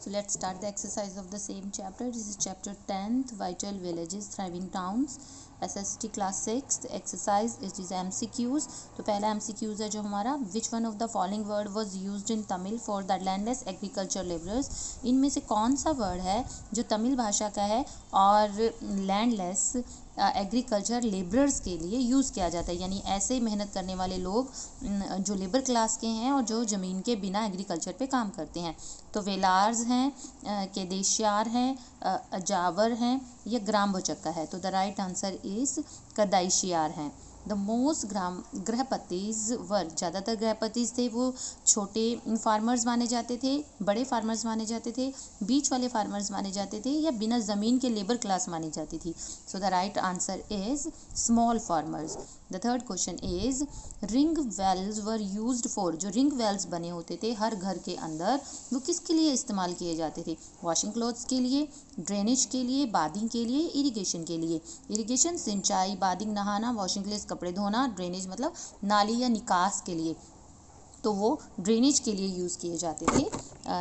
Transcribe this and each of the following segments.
So let's start the exercise of the same chapter. This is chapter 10th, Vital Villages, Thriving Towns, SST class 6th exercise. It is MCQs. तो पहला MCQs है जो हमारा, which one of the following word was used in Tamil for the landless agriculture laborers? इनमें से कौन सा word है जो तमिल भाषा का है और लैंडलेस एग्रीकल्चर लेबरर्स के लिए यूज़ किया जाता है, यानी ऐसे मेहनत करने वाले लोग जो लेबर क्लास के हैं और जो ज़मीन के बिना एग्रीकल्चर पे काम करते हैं। तो वेलार्स हैं, केदेशियार हैं, अजावर हैं, या ग्राम भुचक्का है। तो द राइट आंसर इज़ कदाइशियार हैं। द मोस्ट गृहपतिज वर, ज़्यादातर गृहपतिज थे वो छोटे फार्मर्स माने जाते थे, बड़े फार्मर्स माने जाते थे, बीच वाले फार्मर्स माने जाते थे, या बिना ज़मीन के लेबर क्लास मानी जाती थी। So the right answer is small farmers. The third question is ring wells were used for, जो रिंग वेल्स बने होते थे हर घर के अंदर वो किसके लिए इस्तेमाल किए जाते थे? वॉशिंग क्लॉथ्स के लिए, ड्रेनेज के लिए, बादिंग के लिए, इरिगेशन के लिए। इरिगेशन सिंचाई, बादिंग नहाना, वॉशिंग क्लॉथ्स कपड़े धोना, ड्रेनेज मतलब नाली या निकास के लिए, तो वो ड्रेनेज के लिए यूज़ किए जाते थे।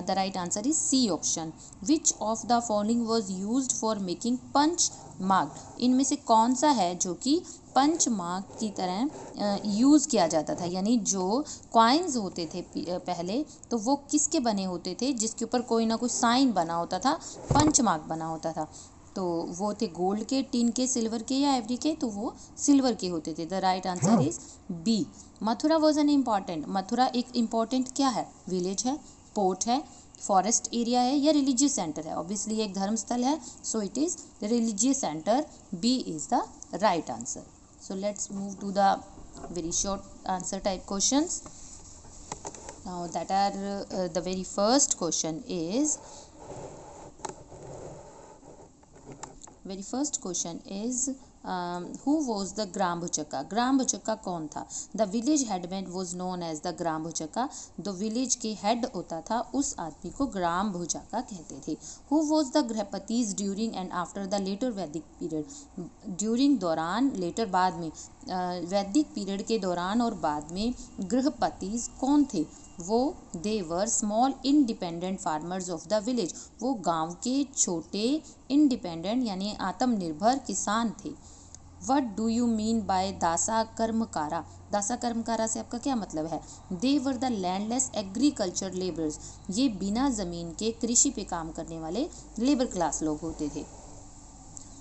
The right answer is C option. Which of the following was used for making punch mark, इनमें से कौन सा है जो कि पंच मार्क की तरह यूज़ किया जाता था, यानी जो कॉइन्स होते थे पहले तो वो किसके बने होते थे, जिसके ऊपर कोई ना कोई साइन बना होता था, पंच मार्क बना होता था। तो वो थे गोल्ड के, टिन के, सिल्वर के या एवरी के, तो वो सिल्वर के होते थे। The right answer is B. Mathura was an important, Mathura एक इम्पॉर्टेंट क्या है? विलेज है, पोर्ट है, फॉरेस्ट एरिया है, या रिलीजियस सेंटर है? ऑब्वियसली एक धर्म स्थल है, so it is religious centre. B is the right answer. So let's move to the very short answer type questions. Now that are the very first question is who was the grama bhojaka? Grama bhojaka कौन था? The village headman was known as the grama bhojaka, जो village के head होता था उस आदमी को ग्राम भुचक्का कहते थे। Who was the grihapatis during and after the later Vedic period? During दौरान, लेटर बाद में, वैदिक पीरियड के दौरान और बाद में गृहपतिज कौन थे? वो they were small independent farmers of the village, वो गांव के छोटे इंडिपेंडेंट यानी आत्मनिर्भर किसान थे। What do you mean by dasa karmakara? Dasa karmakara से आपका क्या मतलब है? They were the landless agriculture labourers, ये बिना ज़मीन के कृषि पे काम करने वाले लेबर क्लास लोग होते थे।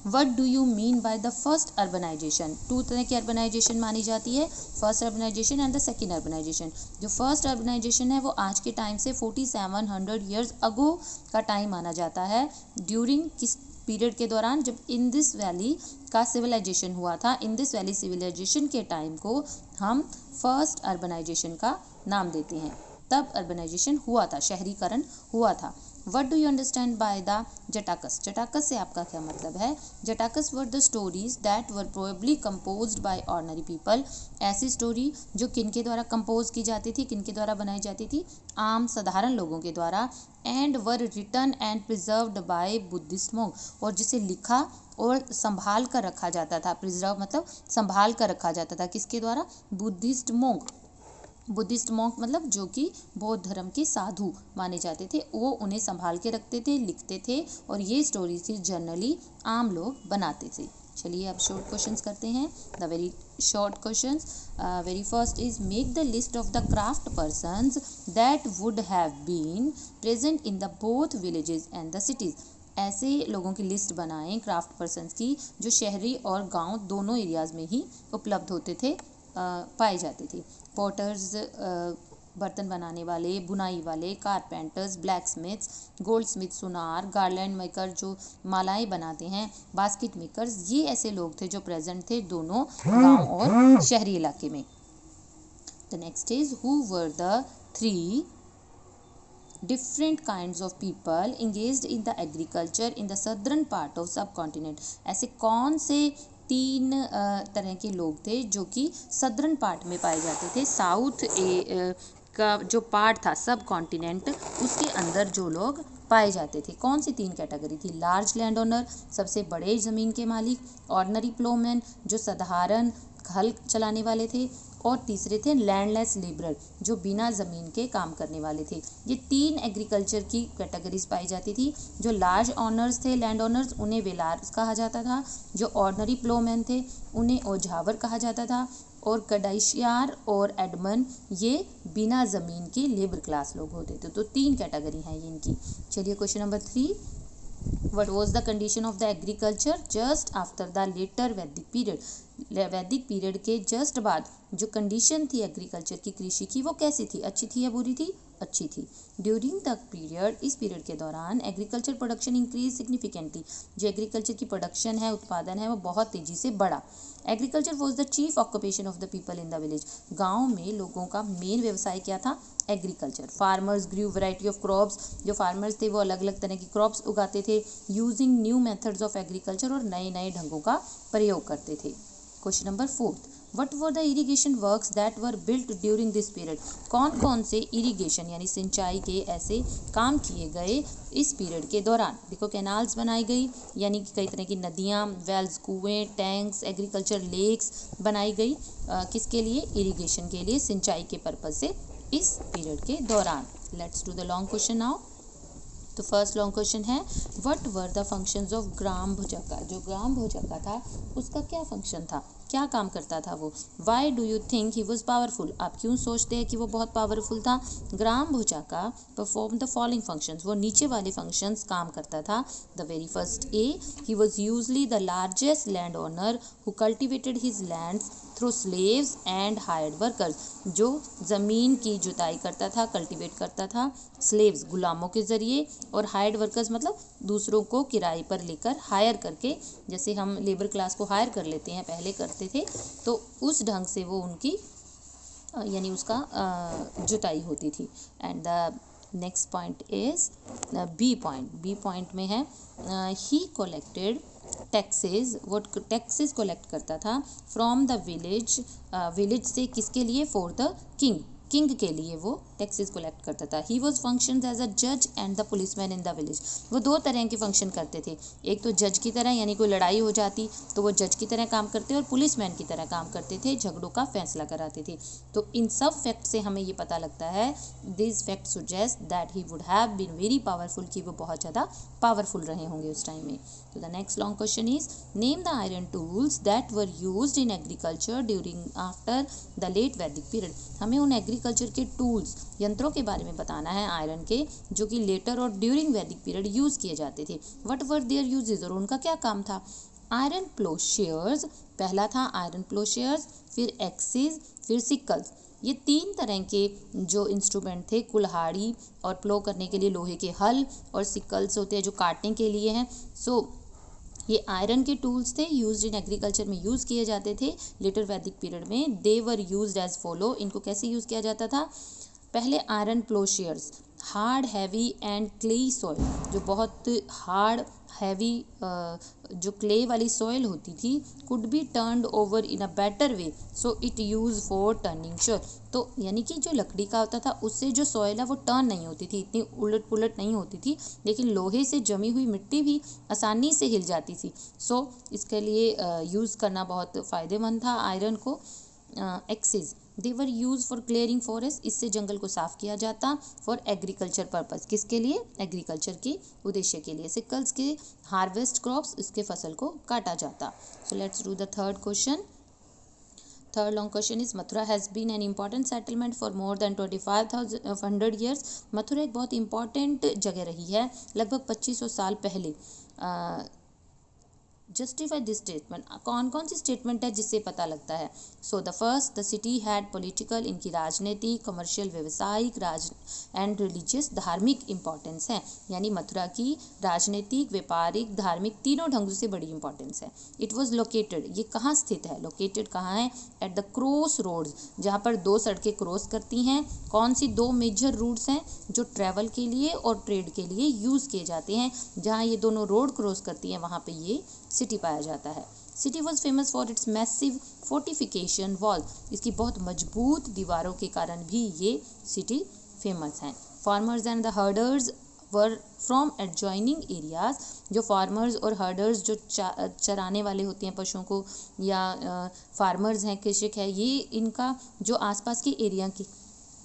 What do you mean by the first urbanization? Two तरह की अर्बनाइजेशन मानी जाती है, first urbanization and the second urbanization. जो फर्स्ट अर्बनाइजेशन है वो आज के टाइम से 4700 ईयर्स अगो का टाइम माना जाता है। ड्यूरिंग किस पीरियड के दौरान? जब इंडिस वैली का सिविलाइजेशन हुआ था। इंडिस वैली सिविलाइजेशन के टाइम को हम फर्स्ट अर्बनाइजेशन का नाम देते हैं, तब अर्बनाइजेशन हुआ था, शहरीकरण हुआ था। What do you understand by the Jatakas? Jatakas से आपका क्या मतलब है? Jatakas were the stories that were probably composed by ordinary people, ऐसी स्टोरी जो किनके द्वारा कंपोज की जाती थी, किनके द्वारा बनाई जाती थी? आम साधारण लोगों के द्वारा। And were written and preserved by Buddhist monk, और जिसे लिखा और संभाल कर रखा जाता था। प्रिजर्व मतलब संभाल कर रखा जाता था, किसके द्वारा? Buddhist monk. बुद्धिस्ट मॉन्क मतलब जो कि बौद्ध धर्म के साधु माने जाते थे, वो उन्हें संभाल के रखते थे, लिखते थे, और ये स्टोरी थी जनरली आम लोग बनाते थे। चलिए अब शॉर्ट क्वेश्चंस करते हैं। The very short questions, very first is make the list of the craft persons that would have been present in the both villages and the cities. ऐसे लोगों की लिस्ट बनाएं क्राफ्ट पर्सन्स की जो शहरी और गांव दोनों एरियाज़ में ही उपलब्ध होते थे, पाए जाते थे। पॉटर्स बर्तन बनाने वाले, बुनाई वाले, carpenters, black Smiths, gold Smith सुनार, गार्लैंड मेकर जो मालाएं बनाते हैं, बास्केट मेकर्स, ये ऐसे लोग थे जो प्रेजेंट थे दोनों गांव और शहरी इलाके में। The next is who were the 3 different kinds of people engaged in the agriculture in the southern part of subcontinent? ऐसे कौन से 3 तरह के लोग थे जो कि सदर्न पार्ट में पाए जाते थे? साउथ का जो पार्ट था सब कॉन्टिनेंट, उसके अंदर जो लोग पाए जाते थे, कौन सी 3 कैटेगरी थी? लार्ज लैंड ओनर, सबसे बड़े ज़मीन के मालिक, ऑर्डिनरी प्लोमैन जो साधारण हल चलाने वाले थे, और तीसरे थे लैंडलेस लेबरर, जो बिना ज़मीन के काम करने वाले थे। ये 3 एग्रीकल्चर की कैटेगरीज पाई जाती थी। जो लार्ज ऑनर्स थे, लैंड ऑनर्स, उन्हें वेलार्स कहा जाता था। जो ऑर्डनरी प्लोमैन थे उन्हें ओझावर कहा जाता था। और कडाइशियार और एडमन ये बिना ज़मीन के लेबर क्लास लोग होते थे। तो 3 कैटेगरी हैं ये इनकी। चलिए question number 3, what was the condition of the agriculture just after the later वैदिक पीरियड? वैदिक पीरियड के जस्ट बाद जो कंडीशन थी एग्रीकल्चर की, कृषि की, वो कैसी थी? अच्छी थी या बुरी थी? अच्छी थी। ड्यूरिंग द पीरियड, इस पीरियड के दौरान एग्रीकल्चर प्रोडक्शन इंक्रीज सिग्निफिकेंटली, जो एग्रीकल्चर की प्रोडक्शन है, उत्पादन है, वो बहुत तेजी से बढ़ा। Agriculture was the chief occupation of the people in the village, गाँव में लोगों का मेन व्यवसाय क्या था? Agriculture. Farmers grew variety of crops, जो फार्मर्स थे वो अलग अलग तरह की क्रॉप्स उगाते थे। Using new methods of agriculture, और नए नए ढंगों का प्रयोग करते थे। Question number 4, what were the irrigation works that were built during this period? कौन कौन से इरीगेशन यानी सिंचाई के ऐसे काम किए गए इस पीरियड के दौरान? देखो, कैनाल्स बनाई गई, यानी कि कई तरह की नदियाँ, वेल्स, कुएँ, टैंक्स, एग्रीकल्चर लेक्स बनाई गई। किसके लिए? इरीगेशन के लिए, सिंचाई के पर्पज से इस पीरियड के दौरान। Let's do the long question now. तो फर्स्ट लॉन्ग क्वेश्चन है, what were the functions of gram bhojaka? जो ग्राम भुजक्का था उसका क्या फंक्शन था, क्या काम करता था वो? Why do you think he was powerful? आप क्यों सोचते हैं कि वो बहुत पावरफुल था? Gram भुजक्का perform the following functions, वो नीचे वाले फंक्शंस काम करता था। The very first A, he was usually the largest land owner who cultivated his lands through slaves and hired workers, जो ज़मीन की जुताई करता था, कल्टीवेट करता था स्लेव्स, गुलामों के ज़रिए, और हायर्ड वर्कर्स मतलब दूसरों को किराए पर लेकर, हायर करके, जैसे हम लेबर क्लास को हायर कर लेते हैं, पहले करते थे, तो उस ढंग से वो उनकी यानी उसका जुताई होती थी। And the next point is B point. B point में है ही कलेक्टेड टैक्सेस, वो टैक्सेस कलेक्ट करता था फ्रॉम द विलेज, विलेज से किसके लिए? फॉर द किंग, किंग के लिए वो टैक्सेस कलेक्ट करता था। He was function as a जज and the policeman in the village, वो 2 तरह के फंक्शन करते थे। एक तो जज की तरह, यानी कोई लड़ाई हो जाती तो वो जज की तरह काम करते, और पुलिसमैन की तरह काम करते थे, झगड़ों का फैसला कराते थे। तो इन सब फैक्ट से हमें ये पता लगता है, this fact suggest that he would have been very powerful, कि वो बहुत ज़्यादा पावरफुल रहे होंगे उस टाइम में। तो the next long question is, name the iron tools that were used in agriculture during after the late Vedic period. हमें उन एग्रीकल्चर के टूल्स, यंत्रों के बारे में बताना है आयरन के, जो कि लेटर और ड्यूरिंग वैदिक पीरियड यूज़ किए जाते थे। व्हाट वर देयर यूजेस, और उनका क्या काम था? आयरन प्लोशेयर्स, पहला था आयरन प्लोशेयर्स, फिर एक्सिस, फिर सिकल्स। ये 3 तरह के जो इंस्ट्रूमेंट थे, कुल्हाड़ी और प्लो करने के लिए लोहे के हल, और सिकल्स होते हैं जो काटने के लिए हैं। सो ये आयरन के टूल्स थे, यूज्ड इन एग्रीकल्चर में यूज़ किए जाते थे लेटर वैदिक पीरियड में। They were used as follow, इनको कैसे यूज़ किया जाता था? पहले iron ploughshares, hard heavy and clayey soil, जो बहुत हार्ड हैवी जो क्ले वाली सॉइल होती थी, could be turned over in a better way, so it use for turning sure. तो यानी कि जो लकड़ी का होता था उससे जो सॉइल है वो टर्न नहीं होती थी, इतनी उलट पुलट नहीं होती थी, लेकिन लोहे से जमी हुई मिट्टी भी आसानी से हिल जाती थी। सो इसके लिए यूज़ करना बहुत फ़ायदेमंद था आयरन को। Axis, they were use for clearing forest, इससे जंगल को साफ किया जाता। फॉर एग्रीकल्चर पर्पज़, किसके लिए? एग्रीकल्चर के उद्देश्य के लिए। सिकल्स के हार्वेस्ट क्रॉप्स, इसके फसल को काटा जाता। So let's do the third question. Third long question is, Mathura has been an important settlement for more than 2500 years. Mathura एक बहुत इंपॉर्टेंट जगह रही है लगभग 2500 साल पहले। जस्टिफाई दिस स्टेटमेंट, कौन कौन सी स्टेटमेंट है जिससे पता लगता है? So the first, the city had political, इनकी राजनीतिक, कमर्शियल, व्यवसायिक, एंड रिलीजियस, धार्मिक इंपॉर्टेंस है, यानी मथुरा की राजनीतिक, व्यापारिक, धार्मिक तीनों ढंगों से बड़ी इंपॉर्टेंस है। इट वॉज लोकेटेड, ये कहाँ स्थित है? लोकेटेड कहाँ है? एट द क्रॉस रोड्स, जहाँ पर 2 सड़कें क्रॉस करती हैं। कौन सी 2 मेजर रूट्स हैं जो ट्रैवल के लिए और ट्रेड के लिए यूज़ किए जाते हैं? जहाँ ये दोनों रोड क्रॉस करती हैं वहाँ पे ये सिटी पाया जाता है। City was famous for its massive fortification wall, इसकी बहुत मजबूत दीवारों के कारण भी ये सिटी फेमस है। Farmers and the herders were from adjoining areas. जो फार्मर्स और हर्डर्स जो चराने वाले होते हैं पशुओं को, या फार्मर्स हैं, कृषक है, ये इनका जो आसपास के एरिया के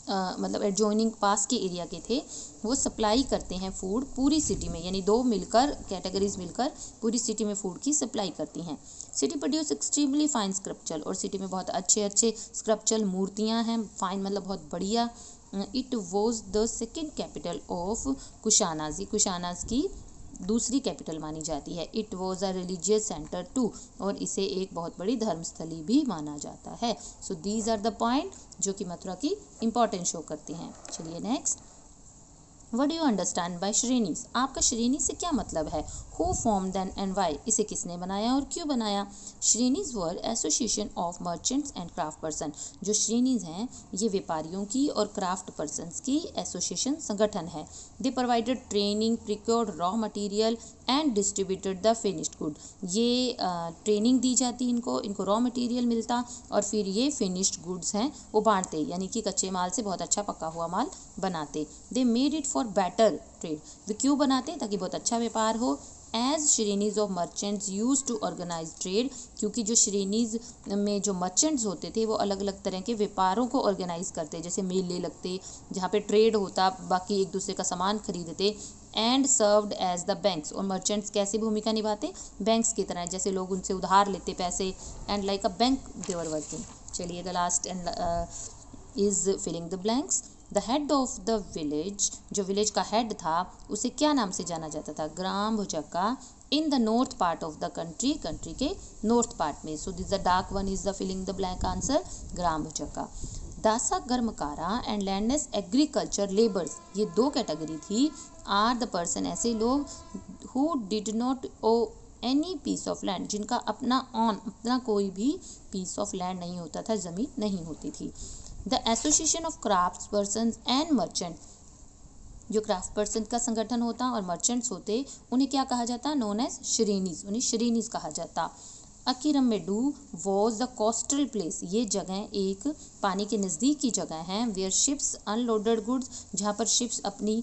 मतलब एडजॉइनिंग पास के एरिया के थे, वो सप्लाई करते हैं फूड पूरी सिटी में, यानी दो मिलकर कैटेगरीज मिलकर पूरी सिटी में फूड की सप्लाई करती हैं। सिटी प्रोड्यूस एक्सट्रीमली फाइन स्क्रप्चर, और सिटी में बहुत अच्छे अच्छे स्क्रप्चरल मूर्तियाँ हैं, फाइन मतलब बहुत बढ़िया। It was the second capital of Kushanas, Kushanas की दूसरी कैपिटल मानी जाती है। It was a religious centre too, और इसे एक बहुत बड़ी धर्मस्थली भी माना जाता है। So these are the point जो कि मथुरा की इम्पोर्टेंस शो करती हैं। चलिए next, What do you understand by श्रेणीज? आपका श्रेणी से क्या मतलब है? Who formed them and why? इसे किसने बनाया और क्यों बनाया? Shrenis were association of merchants and craft person. जो श्रेणीज हैं ये व्यापारियों की और क्राफ्ट पर्सनस की एसोसिएशन संगठन है। दे provided training, procured raw material and distributed the finished good. ये ट्रेनिंग दी जाती इनको रॉ मटेरियल मिलता और फिर ये फिनिश्ड गुड्स हैं वो बांटते, यानी कि कच्चे माल से बहुत अच्छा पका हुआ माल बनाते। They made it for better trade. वे क्यों बनाते हैं? ताकि बहुत अच्छा व्यापार हो। As shrenis of merchants use to organise trade, क्योंकि जो श्रेणीज में जो मर्चेंट्स होते थे वो अलग अलग तरह के व्यापारों को ऑर्गेनाइज करते, जैसे मेले लगते जहाँ पे ट्रेड होता, बाकी एक दूसरे का सामान खरीदते। And served as the banks, और मर्चेंट्स कैसी भूमिका निभाते? बैंक्स की तरह, जैसे लोग उनसे उधार लेते पैसे, and like a bank they were working. चलिए the last end is filling the blanks. The head of the village, जो विलेज का हेड था उसे क्या नाम से जाना जाता था? Gram bhojaka. In the north part of the country, country के नॉर्थ पार्ट में। So this the dark one is the filling the blank answer, gram bhojaka. Dasa karmakara and landless agriculture labours, ये दो कैटेगरी थी। आर द पर्सन, ऐसे लोग who did not owe any piece of land, जिनका अपना कोई भी पीस ऑफ लैंड नहीं होता था, ज़मीन नहीं होती थी। The association of craft person and merchant, जो क्राफ्ट पर्सन का संगठन होता और मर्चेंट्स होते उन्हें क्या कहा जाता? नोन एज श्रेणीज, उन्हें श्रेणीज कहा जाता। अकिरमेडू वॉज द कोस्टल प्लेस, ये जगह एक पानी के नज़दीक की जगह है। वेयर शिप्स अनलोडेड गुड्स, जहाँ पर शिप्स अपनी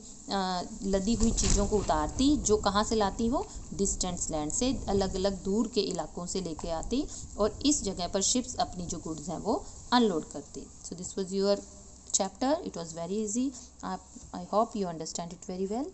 लदी हुई चीज़ों को उतारती, जो कहाँ से लाती? वो डिस्टेंस लैंड से, अलग अलग दूर के इलाकों से लेके आती, और इस जगह पर शिप्स अपनी जो गुड्स हैं वो अनलोड करती। So this was your chapter. It was very easy. I hope you understand it very well.